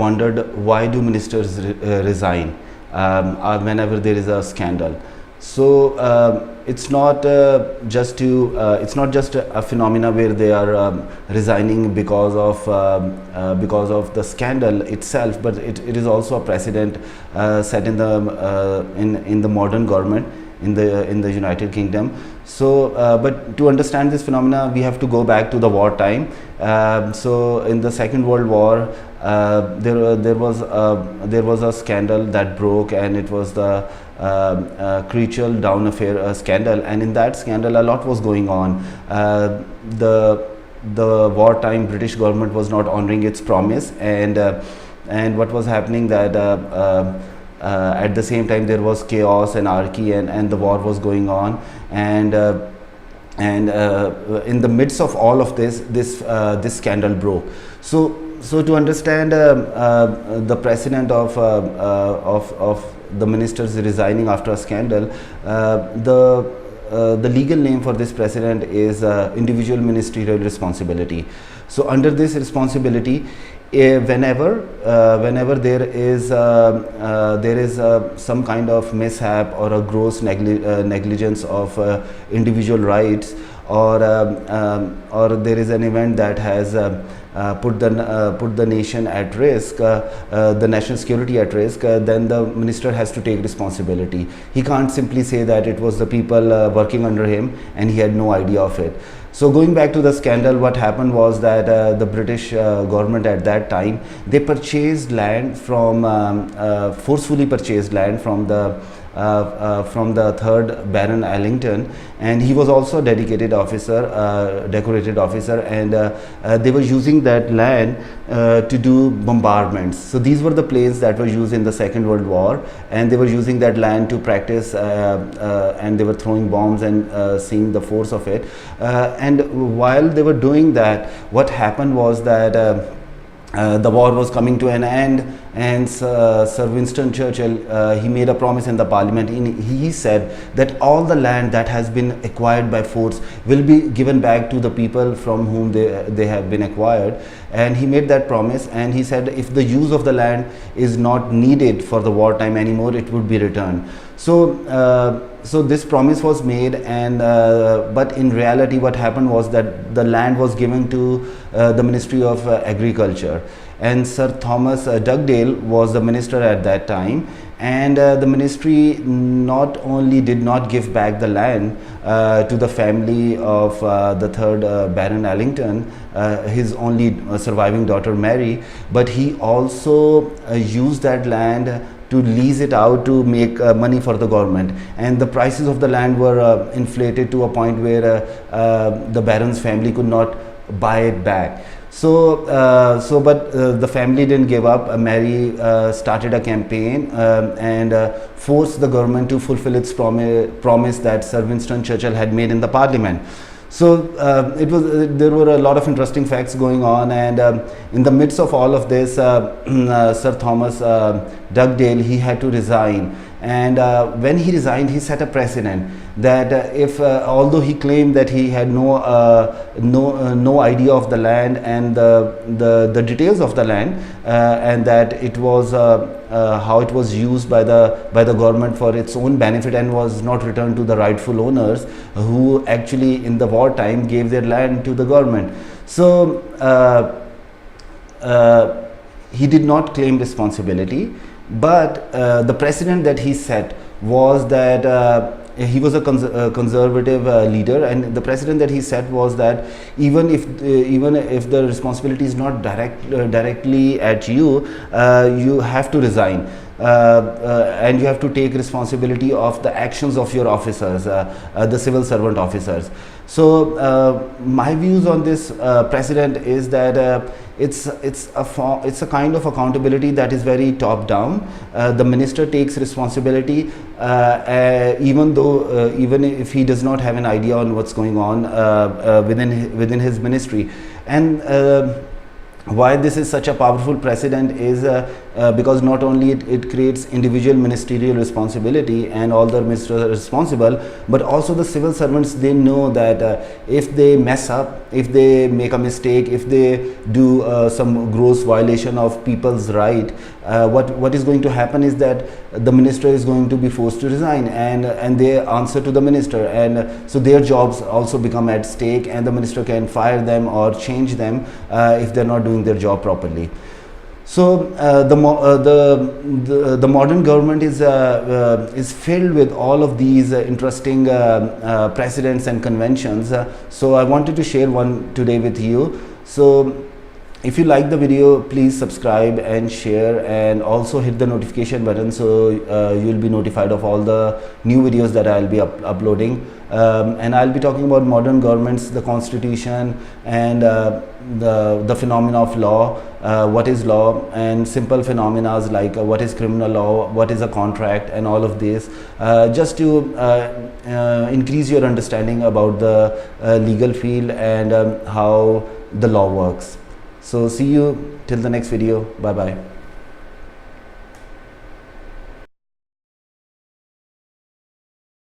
wondered, why do ministers resign whenever there is a scandal? So it's not just a phenomena where they are resigning because of the scandal itself, but it is also a precedent set in the modern government in the United Kingdom. So but to understand this phenomena, we have to go back to the wartime. So in the Second World War, there was a scandal that broke, and it was the Creechel Down affair scandal, and in that scandal a lot was going on. The wartime British government was not honoring its promise, and what was happening that at the same time there was chaos, anarchy, and the war was going on, and in the midst of all of this scandal broke. So to understand the precedent of the ministers resigning after a scandal, the legal name for this precedent is individual ministerial responsibility. So under this responsibility, whenever there is some kind of mishap or a gross negligence of individual rights, or there is an event that has put the nation at risk, the national security at risk, then the minister has to take responsibility. He can't simply say that it was the people working under him and he had no idea of it. So going back to the scandal, what happened was that the British government at that time, they purchased land from forcefully purchased land from the 3rd Baron Allington, and he was also a decorated officer, and they were using that land to do bombardments. So these were the planes that were used in the Second World War, and they were using that land to practice, and they were throwing bombs and seeing the force of it. And while they were doing that, what happened was that the war was coming to an end, and Sir Winston Churchill, he made a promise in the parliament. He said that all the land that has been acquired by force will be given back to the people from whom they have been acquired, and he made that promise, and he said if the use of the land is not needed for the wartime anymore, it would be returned. So this promise was made, and but in reality what happened was that the land was given to the Ministry of Agriculture, and Sir Thomas Dugdale was the minister at that time, and the ministry not only did not give back the land to the family of the 3rd Baron Allington, his only surviving daughter Mary, but he also used that land to lease it out to make money for the government, and the prices of the land were inflated to a point where the Baron's family could not buy it back. But the family didn't give up. Mary started a campaign and forced the government to fulfill its promise that Sir Winston Churchill had made in the parliament. So there were a lot of interesting facts going on, and in the midst of all of this, Sir Thomas Dugdale, he had to resign, and when he resigned, he set a precedent that if although he claimed that he had no idea of the land and the details of the land, and that it was how it was used by the government for its own benefit and was not returned to the rightful owners who actually in the wartime gave their land to the government. So he did not claim responsibility, but the precedent that he set was that he was a conservative leader, and the precedent that he set was that even if the responsibility is not directly at you, you have to resign. And you have to take responsibility of the actions of your officers, the civil servant officers. So my views on this precedent is that it's a kind of accountability that is very top down. The minister takes responsibility even if he does not have an idea on what's going on within his ministry. And why this is such a powerful precedent is because not only it creates individual ministerial responsibility and all the ministers are responsible, but also the civil servants, they know that if they mess up, if they make a mistake, if they do some gross violation of people's right, what is going to happen is that the minister is going to be forced to resign, and they answer to the minister, and so their jobs also become at stake, and the minister can fire them or change them if they're not doing their job properly. So the modern government is filled with all of these interesting precedents and conventions. So I wanted to share one today with you. So if you like the video, please subscribe and share, and also hit the notification button, so you'll be notified of all the new videos that I'll be uploading. And I'll be talking about modern governments, the constitution, and the phenomena of law, what is law, and simple phenomena like what is criminal law, what is a contract, and all of this, just to increase your understanding about the legal field and how the law works. So see you till the next video. Bye bye.